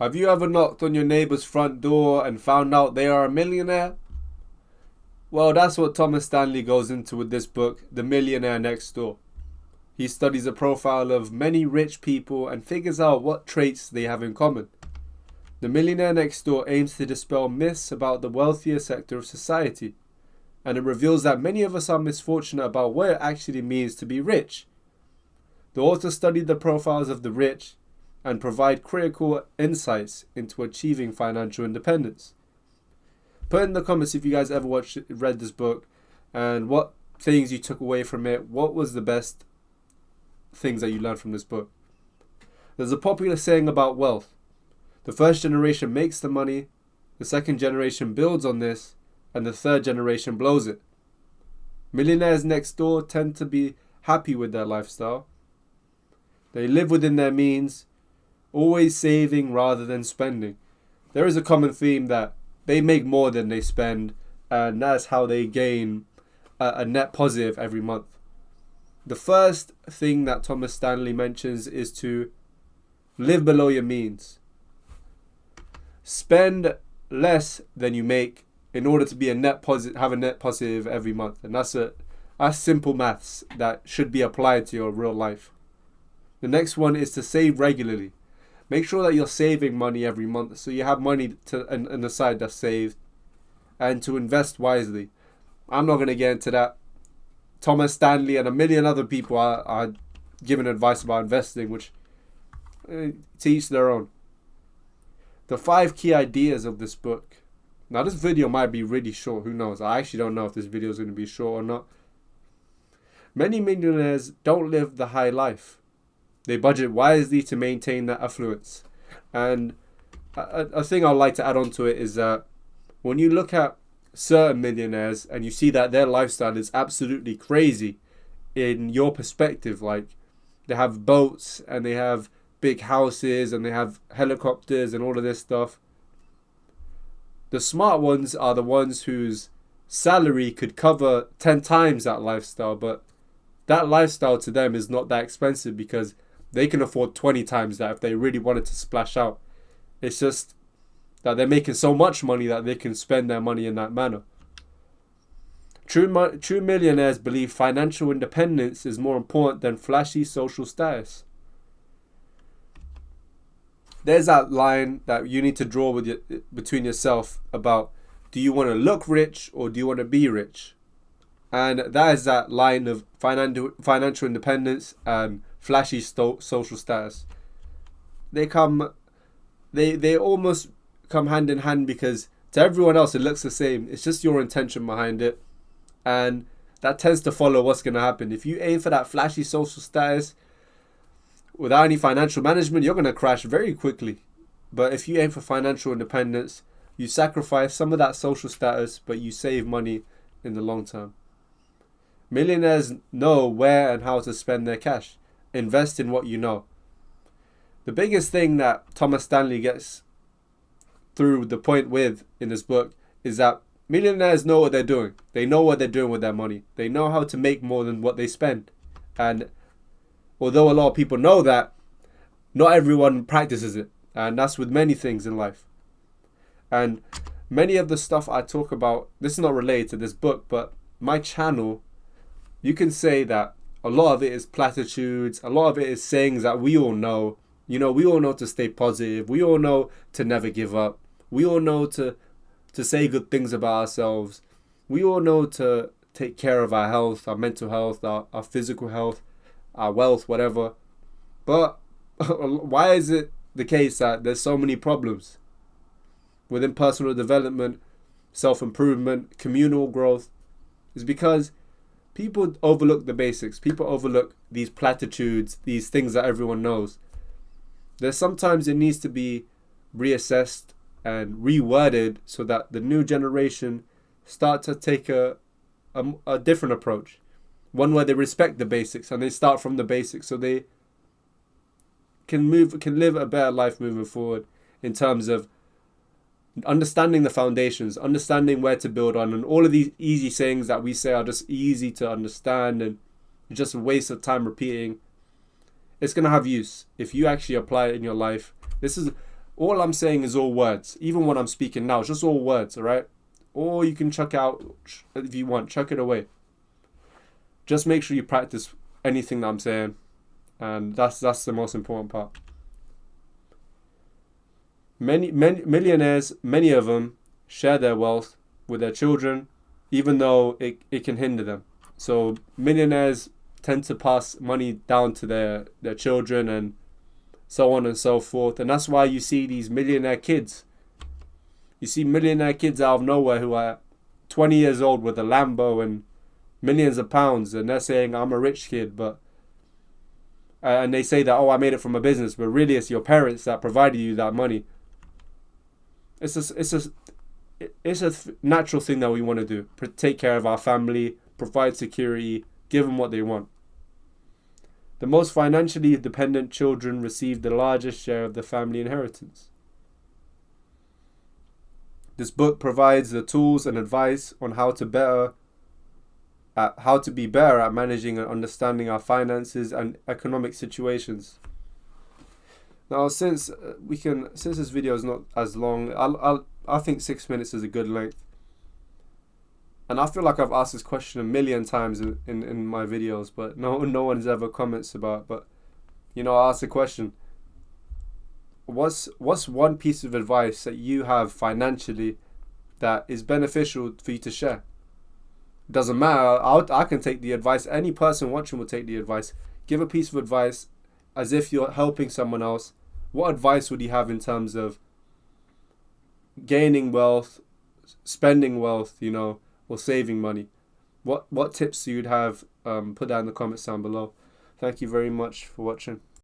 Have you ever knocked on your neighbor's front door and found out they are a millionaire? Well, that's what Thomas Stanley goes into with this book, The Millionaire Next Door. He studies a profile of many rich people and figures out what traits they have in common. The Millionaire Next Door aims to dispel myths about the wealthier sector of society, and it reveals that many of us are misfortunate about what it actually means to be rich. The author studied the profiles of the rich and provide critical insights into achieving financial independence. Put in the comments if you guys ever read this book and what things you took away from it. What was the best things that you learned from this book? There's a popular saying about wealth. The first generation makes the money, the second generation builds on this, and the third generation blows it. Millionaires next door tend to be happy with their lifestyle. They live within their means, always saving rather than spending. There is a common theme that they make more than they spend, and that's how they gain a net positive every month. The first thing that Thomas Stanley mentions is to live below your means. Spend less than you make in order to be have a net positive every month, and that's simple maths that should be applied to your real life. The next one is to save regularly. Make sure that you're saving money every month so you have money on the side that's saved, and to invest wisely. I'm not going to get into that. Thomas Stanley and a million other people are giving advice about investing, which to each their own. The 5 key ideas of this book. Now this video might be really short, who knows? I actually don't know if this video is going to be short or not. Many millionaires don't live the high life. They budget wisely to maintain that affluence. And a thing I'd like to add on to it is that when you look at certain millionaires and you see that their lifestyle is absolutely crazy in your perspective, like they have boats and they have big houses and they have helicopters and all of this stuff. The smart ones are the ones whose salary could cover 10 times that lifestyle, but that lifestyle to them is not that expensive because they can afford 20 times that if they really wanted to splash out. It's just that they're making so much money that they can spend their money in that manner. True millionaires believe financial independence is more important than flashy social status. There's that line that you need to draw between yourself about, do you want to look rich or do you want to be rich? And that is that line of financial independence and flashy social status. They almost come hand in hand because to everyone else it looks the same. It's just your intention behind it, and that tends to follow what's going to happen. If you aim for that flashy social status without any financial management, you're going to crash very quickly. But if you aim for financial independence, you sacrifice some of that social status, but you save money in the long term. Millionaires know where and how to spend their cash. Invest in what you know. The biggest thing that Thomas Stanley gets through the point with in this book is that millionaires know what they're doing. They know what they're doing with their money. They know how to make more than what they spend. And although a lot of people know that, not everyone practices it. And that's with many things in life. And many of the stuff I talk about, this is not related to this book, but my channel, you can say that a lot of it is platitudes. A lot of it is sayings that we all know. You know, we all know to stay positive. We all know to never give up. We all know to say good things about ourselves. We all know to take care of our health, our mental health, our physical health, our wealth, whatever. But why is it the case that there's so many problems within personal development, self-improvement, communal growth? Is because people overlook the basics. People overlook these platitudes, these things that everyone knows. There's sometimes it needs to be reassessed and reworded so that the new generation start to take a different approach. One where they respect the basics and they start from the basics so they can live a better life moving forward in terms of understanding the foundations, understanding where to build on, and all of these easy sayings that we say are just easy to understand and just a waste of time repeating. It's going to have use if you actually apply it in your life. This is All I'm saying is all words. Even when I'm speaking now, it's just all words, all right? Or you can chuck out if you want, chuck it away. Just make sure you practice anything that I'm saying, and that's the most important part. Many millionaires, many of them share their wealth with their children, even though it can hinder them. So millionaires tend to pass money down to their children and so on and so forth. And that's why you see these millionaire kids. You see millionaire kids out of nowhere who are 20 years old with a Lambo and millions of pounds, and they're saying, I'm a rich kid, but and they say that, oh, I made it from a business, but really it's your parents that provided you that money. It's a natural thing that we want to do. Take care of our family, provide security, give them what they want. The most financially dependent children receive the largest share of the family inheritance. This book provides the tools and advice on how to be better at managing and understanding our finances and economic situations. Now, since this video is not as long, I think 6 minutes is a good length. And I feel like I've asked this question a million times in my videos, but no one's ever comments about. But I asked the question: What's one piece of advice that you have financially that is beneficial for you to share? It doesn't matter. I can take the advice. Any person watching will take the advice. Give a piece of advice as if you're helping someone else. What advice would you have in terms of gaining wealth, spending wealth, or saving money? What tips you'd have? Put that in the comments down below. Thank you very much for watching.